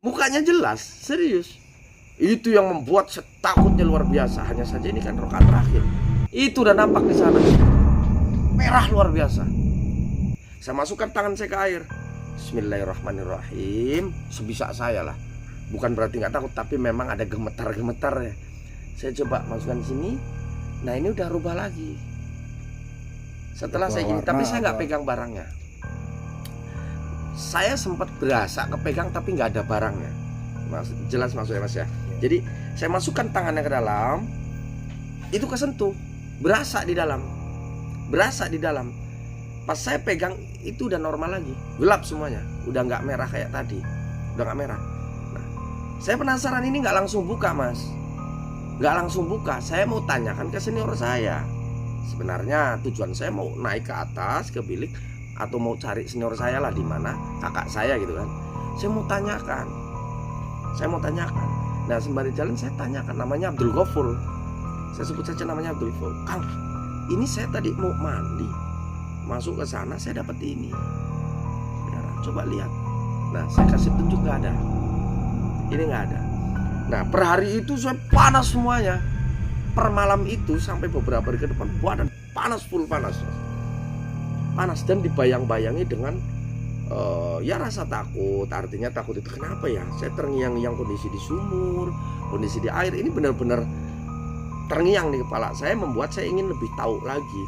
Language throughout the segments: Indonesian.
Mukanya jelas, serius. Itu yang membuat takutnya luar biasa. Hanya saja ini kan rakaat terakhir. Itu udah nampak di sana. Merah luar biasa. Saya masukkan tangan saya ke air. Bismillahirrahmanirrahim. Sebisa saya lah. Bukan berarti nggak takut, tapi memang ada gemetar-gemetar ya. Saya coba masukkan sini. Nah ini udah rubah lagi. Setelah saya gini, tapi saya nggak pegang barangnya. Saya sempat berasa kepegang tapi nggak ada barangnya. Jelas maksudnya mas ya. Jadi saya masukkan tangannya ke dalam, itu kesentuh, berasa di dalam, berasa di dalam. Pas saya pegang itu udah normal lagi, gelap semuanya, udah nggak merah kayak tadi, udah nggak merah. Nah, saya penasaran ini nggak langsung buka mas, nggak langsung buka. Saya mau tanyakan ke senior saya. Sebenarnya tujuan saya mau naik ke atas ke bilik atau mau cari senior saya lah di mana, kakak saya gitu kan. Saya mau tanyakan. Nah sembari jalan saya tanyakan, namanya Abdul Ghafur. Saya sebut saja namanya Abdul Ghafur. Kang, ini saya tadi mau mandi, masuk ke sana saya dapat ini. Ya, coba lihat. Nah saya kasih tunjuk, nggak ada. Ini nggak ada. Nah per hari itu saya panas semuanya. Per malam itu sampai beberapa hari ke depan badan panas, full panas. Panas dan dibayang-bayangi dengan ya rasa takut. Artinya takut itu kenapa ya? Saya terngiang-ngiang kondisi di sumur, kondisi di air. Ini benar-benar terngiang di kepala saya, membuat saya ingin lebih tahu lagi.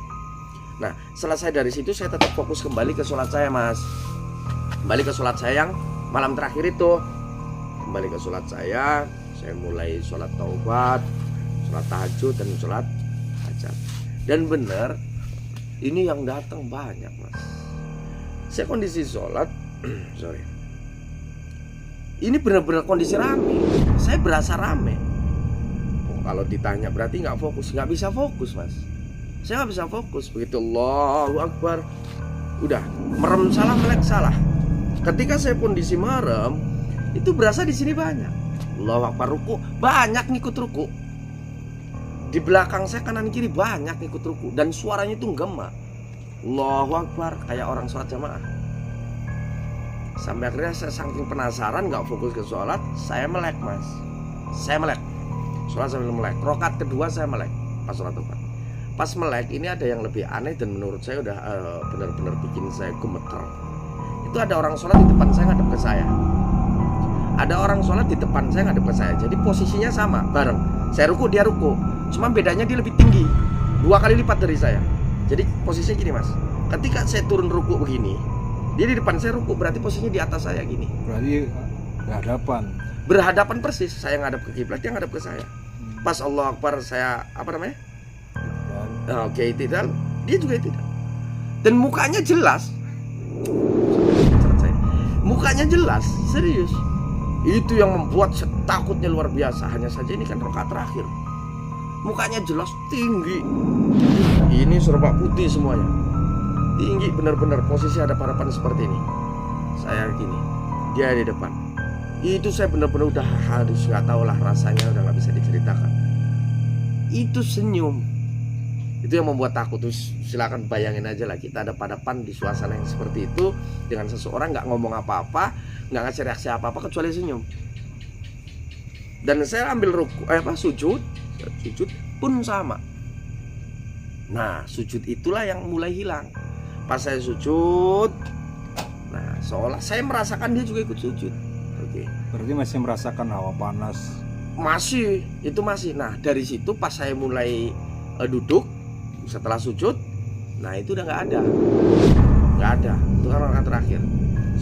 Nah selesai dari situ saya tetap fokus kembali ke sholat saya mas. Kembali ke sholat saya yang malam terakhir itu. Kembali ke sholat saya mulai sholat taubat, sholat tahajud dan sholat hajat. Dan benar ini yang datang banyak mas. Saya kondisi sholat, sorry. Ini benar-benar kondisi rame. Saya berasa rame. Kalau ditanya berarti nggak fokus, nggak bisa fokus mas. Saya nggak bisa fokus. Begitu Allahu Akbar, udah merem salah, melek salah. Ketika saya kondisi merem, itu berasa di sini banyak. Allahu Akbar, ruku banyak ngikut ruku. Di belakang saya kanan kiri banyak ngikut ruku dan suaranya itu gema. Allahu Akbar, kayak orang sholat jamaah. Sampai akhirnya saya saking penasaran, gak fokus ke sholat, saya melek mas. Saya melek, sholat sambil melek. Rakaat kedua saya melek pas sholat taubat. Pas melek ini ada yang lebih aneh dan menurut saya udah benar-benar bikin saya gemeter. Itu ada orang sholat di depan saya ngadep ke saya. Ada orang sholat di depan saya ngadep ke saya. Jadi posisinya sama, bareng. Saya ruku, dia ruku. Cuma bedanya dia lebih tinggi, 2 kali lipat dari saya. Jadi posisinya gini mas, ketika saya turun ruku begini, dia di depan saya ruku, berarti posisinya di atas saya gini. Berarti berhadapan persis. Saya ngadap ke kiblat, dia ngadap ke saya. Pas Allah Akbar saya oke, tidak, dia juga tidak. Dan mukanya jelas. Mukanya jelas, serius. Itu yang membuat takutnya luar biasa. Hanya saja ini kan rakaat terakhir. Mukanya jelas, tinggi. Ini serba putih semuanya. Tinggi benar-benar, posisi hadap-hadapan seperti ini. Saya gini, dia di depan. Itu saya benar-benar udah harus, nggak tahu lah rasanya, udah nggak bisa diceritakan. Itu senyum. Itu yang membuat takut. Terus silakan bayangin aja lah, kita hadap-hadapan di suasana yang seperti itu dengan seseorang nggak ngomong apa-apa, nggak ngasih reaksi apa-apa kecuali senyum. Dan saya ambil sujud pun sama. Nah sujud itulah yang mulai hilang. Pas saya sujud, nah seolah saya merasakan dia juga ikut sujud. Oke. Berarti masih merasakan hawa panas. Masih, itu masih. Nah dari situ pas saya mulai duduk setelah sujud, nah itu udah nggak ada. Itu kan rakaat terakhir.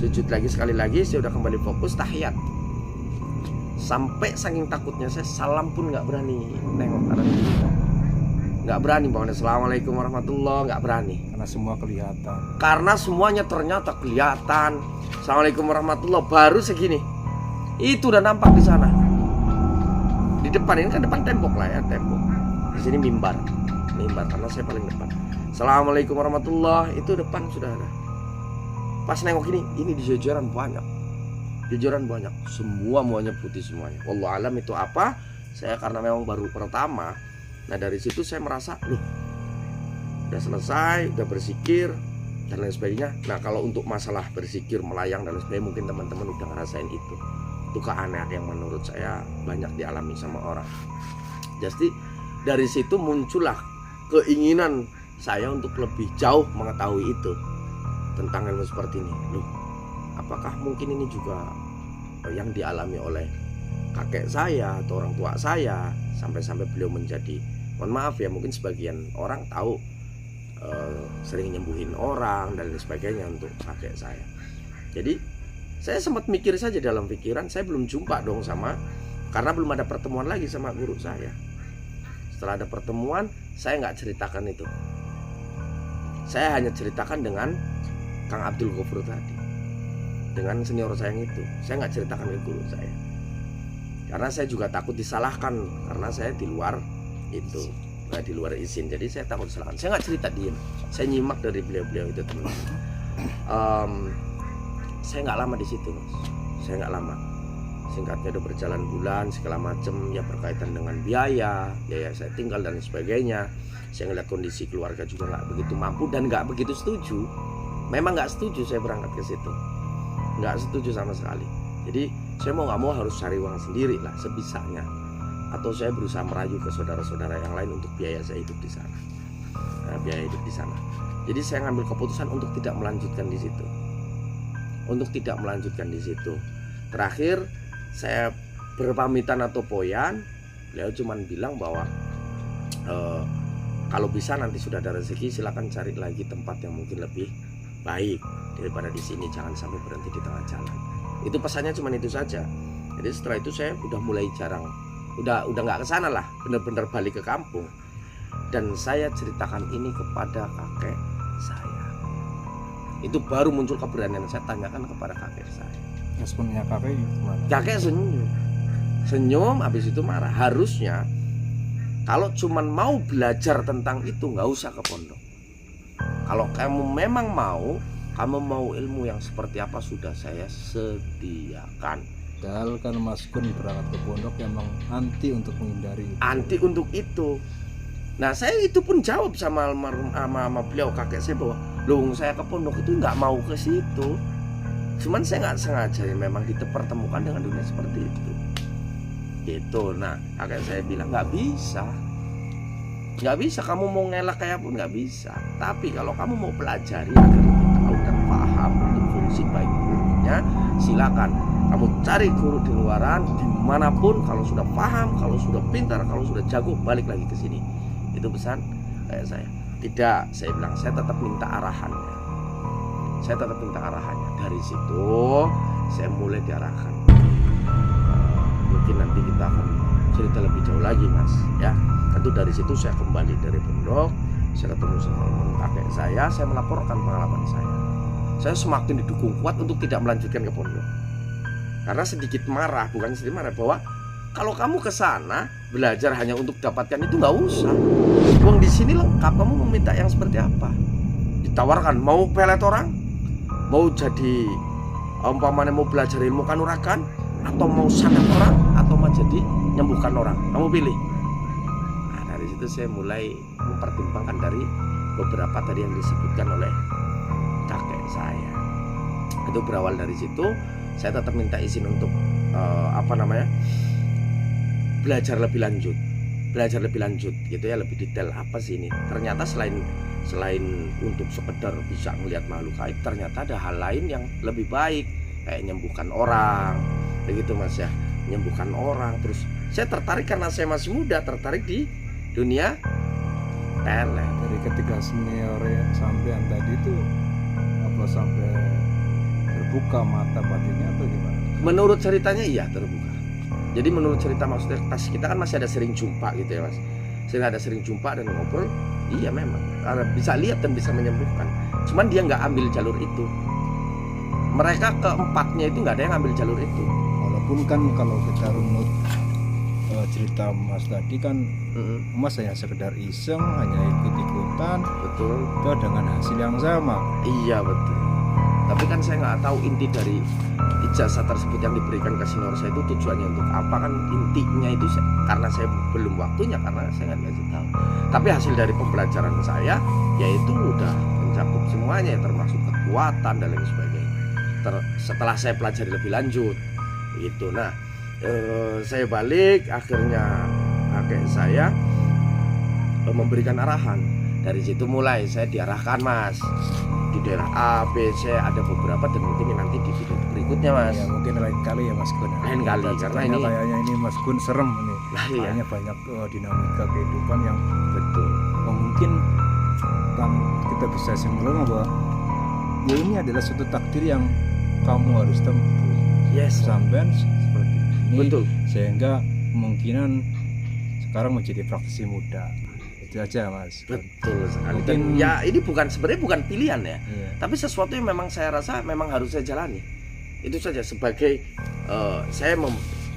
Sujud lagi sekali lagi, saya udah kembali fokus tahiyat. Sampai saking takutnya saya salam pun nggak berani nengok kanan kiri. Nggak berani bangun assalamualaikum warahmatullah, nggak berani. Karena semua kelihatan. Karena semuanya ternyata kelihatan. Assalamualaikum warahmatullah baru segini. Itu udah nampak di sana. Di depan ini kan depan tembok lah ya, tembok. Di sini mimbar karena saya paling depan. Assalamualaikum warahmatullah, itu depan sudah ada. Pas nengok ini di jajaran banyak. Semuanya putih semuanya. Wallahu alam itu apa? Saya karena memang baru pertama. Nah dari situ saya merasa, udah selesai, udah berzikir dan lain sebagainya. Nah kalau untuk masalah berzikir, melayang dan lain sebagainya, mungkin teman-teman udah ngerasain itu. Itu keanehan yang menurut saya banyak dialami sama orang. Jadi dari situ muncullah keinginan saya untuk lebih jauh mengetahui itu tentang ilmu seperti ini. Loh, apakah mungkin ini juga yang dialami oleh kakek saya atau orang tua saya sampai beliau menjadi, mohon maaf ya, mungkin sebagian orang tahu sering nyembuhin orang dan lain sebagainya untuk kakek saya. Jadi saya sempat mikir saja dalam pikiran, saya belum jumpa dong sama, karena belum ada pertemuan lagi sama guru saya. Setelah ada pertemuan, saya nggak ceritakan itu. Saya hanya ceritakan dengan Kang Abdul Ghafur tadi, dengan senior saya yang itu. Saya nggak ceritakan ke guru saya, karena saya juga takut disalahkan, karena saya di luar itu, di luar izin. Jadi saya takut disalahkan. Saya nggak cerita, diem. Saya nyimak dari beliau-beliau itu, teman-teman. Saya nggak lama di situ, Mas. Saya nggak lama. Singkatnya udah berjalan bulan segala macam ya, berkaitan dengan biaya saya tinggal dan sebagainya. Saya ngeliat kondisi keluarga juga nggak begitu mampu dan nggak begitu setuju. Memang nggak setuju saya berangkat ke situ, nggak setuju sama sekali. Jadi saya mau nggak mau harus cari uang sendiri lah sebisanya, atau saya berusaha merayu ke saudara-saudara yang lain untuk biaya saya hidup di sana, biaya hidup di sana. Jadi saya ngambil keputusan untuk tidak melanjutkan di situ. Terakhir saya berpamitan atau poyan, beliau cuman bilang bahwa kalau bisa nanti sudah ada rezeki silakan cari lagi tempat yang mungkin lebih baik daripada di sini, jangan sampai berhenti di tengah jalan. Itu pesannya cuman itu saja. Jadi setelah itu saya udah mulai jarang, udah nggak kesana lah, bener-bener balik ke kampung. Dan saya ceritakan ini kepada kakek saya. Itu baru muncul keberanian, saya tanyakan kepada kakek saya. Responnya kakek gimana? Kakek senyum, habis itu marah. Harusnya kalau cuman mau belajar tentang itu nggak usah ke pondok. Kalau kamu memang mau, kamu mau ilmu yang seperti apa, sudah saya sediakan. Padahal kan Mas Kun berangkat ke pondok emang anti untuk menghindari itu. Anti untuk itu. Nah saya itu pun jawab sama almarhum sama beliau kakek saya bahwa loh, saya ke pondok itu nggak mau ke situ. Cuman saya nggak sengaja ya, memang dipertemukan dengan dunia seperti itu. Gitu. Nah kakek saya bilang nggak bisa, kamu mau ngelak kayak pun nggak bisa. Tapi kalau kamu mau pelajari agar lebih tahu dan paham untuk fungsi baik buruknya, silakan kamu cari guru di luaran dimanapun. Kalau sudah paham, kalau sudah pintar, kalau sudah jago, balik lagi ke sini. Itu pesan kayak saya. Tidak, saya bilang saya tetap minta arahannya. Dari situ saya mulai diarahkan. Mungkin nanti kita akan cerita lebih jauh lagi, Mas. Ya, tentu dari situ saya kembali dari pondok, saya ketemu sama kakek saya melaporkan pengalaman saya. Saya semakin didukung kuat untuk tidak melanjutkan ke pondok. Karena sedikit marah, bukan sedikit marah, bahwa kalau kamu ke sana belajar hanya untuk dapatkan itu nggak usah. Uang di sini lengkap, kamu mau minta yang seperti apa? Ditawarkan mau pelet orang, mau jadi umpamanya mau belajar ilmu kanuragan, atau mau sangat orang, atau mau jadi nyembuhkan orang, kamu pilih. Nah dari situ saya mulai mempertimbangkan dari beberapa tadi yang disebutkan oleh kakek saya. Itu berawal dari situ. Saya tetap minta izin untuk belajar lebih lanjut gitu ya, lebih detail apa sih ini. Ternyata selain untuk sekedar bisa melihat makhluk gaib, ternyata ada hal lain yang lebih baik, kayak nyembuhkan orang begitu, Mas ya, menyembuhkan orang. Terus saya tertarik karena saya masih muda, tertarik di dunia pelet. Dari ketiga senior ya, sampean tadi tuh apa sampai terbuka mata batinnya atau gimana? Menurut ceritanya iya terbuka. Jadi menurut cerita, maksudnya pas kita kan masih ada sering jumpa gitu ya, Mas. Sering jumpa dan ngobrol. Iya memang bisa lihat dan bisa menyembuhkan. Cuman dia nggak ambil jalur itu. Mereka keempatnya itu nggak ada yang ambil jalur itu. Walaupun kan kalau kita runut cerita Mas tadi kan, Mas hanya sekedar iseng, hanya ikut-ikutan, Betul. itu dengan hasil yang sama. Iya betul. Tapi kan saya nggak tahu inti dari ijazah tersebut yang diberikan ke senior saya itu tujuannya untuk apa, kan intinya itu karena saya belum waktunya, karena saya nggak dikasih tahu. Tapi hasil dari pembelajaran saya yaitu udah mencakup semuanya, termasuk kekuatan dan lain sebagainya. Setelah saya pelajari lebih lanjut, Itu. Nah, saya balik, akhirnya kakek saya memberikan arahan. Dari situ mulai saya diarahkan, Mas, di daerah A, B, C, ada beberapa, dan mungkin nanti di video berikutnya, Mas. Ya mungkin lain kali ya Mas Gun. Lain kali, karena ini kayaknya ini Mas Gun serem nih. Nah, iya. Kayaknya banyak dinamika kehidupan yang Betul. mungkin kan kita bisa simpulkan bahwa ya ini adalah suatu takdir yang kamu harus tempuh. Yes. Sampai seperti ini. Betul. Sehingga kemungkinan sekarang menjadi praktisi muda. Itu aja Mas. Betul sekali. Mungkin- Dan ya ini sebenarnya bukan pilihan ya, Iya. tapi sesuatu yang memang saya rasa memang harus saya jalani. Itu saja sebagai saya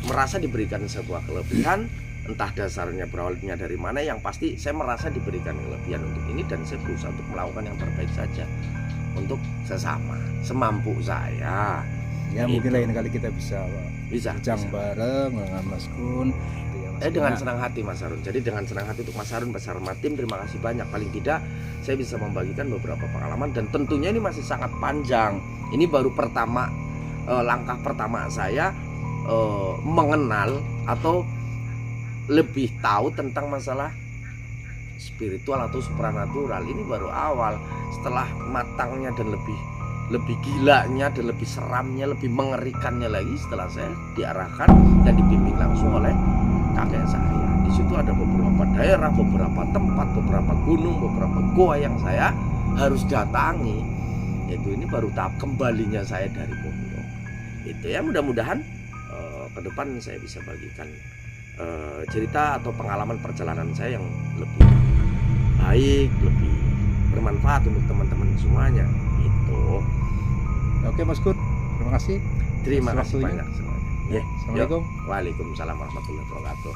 merasa diberikan sebuah kelebihan, entah dasarnya berawalnya dari mana, yang pasti saya merasa diberikan kelebihan untuk ini, dan saya berusaha untuk melakukan yang terbaik saja untuk sesama, semampu saya. Ya mungkin Itu. lain kali kita bisa Bisa. bincang bisa. bareng dengan Mas Gun. Gitu ya, Mas Gun. Dengan senang hati, Mas Harun. Jadi dengan senang hati untuk Mas Harun, Mas Harmatim, terima kasih banyak. Paling tidak saya bisa membagikan beberapa pengalaman, dan tentunya ini masih sangat panjang. Ini baru pertama, langkah pertama saya mengenal atau lebih tahu tentang masalah spiritual atau supranatural. Ini baru awal. Setelah matangnya dan lebih gilanya dan lebih seramnya, lebih mengerikannya lagi setelah saya diarahkan dan dibimbing langsung oleh kakek saya. Di situ ada beberapa daerah, beberapa tempat, beberapa gunung, beberapa goa yang saya harus datangi. Itu ini baru tahap kembalinya saya dari Pondok. Itu ya, mudah-mudahan ke depan saya bisa bagikan cerita atau pengalaman perjalanan saya yang lebih baik, lebih bermanfaat untuk teman-teman semuanya. Itu. Oke Mas Gun, terima kasih. Terima Atas kasih waktunya. banyak semuanya. Ya, Assalamualaikum. Waalaikumsalam warahmatullahi wabarakatuh.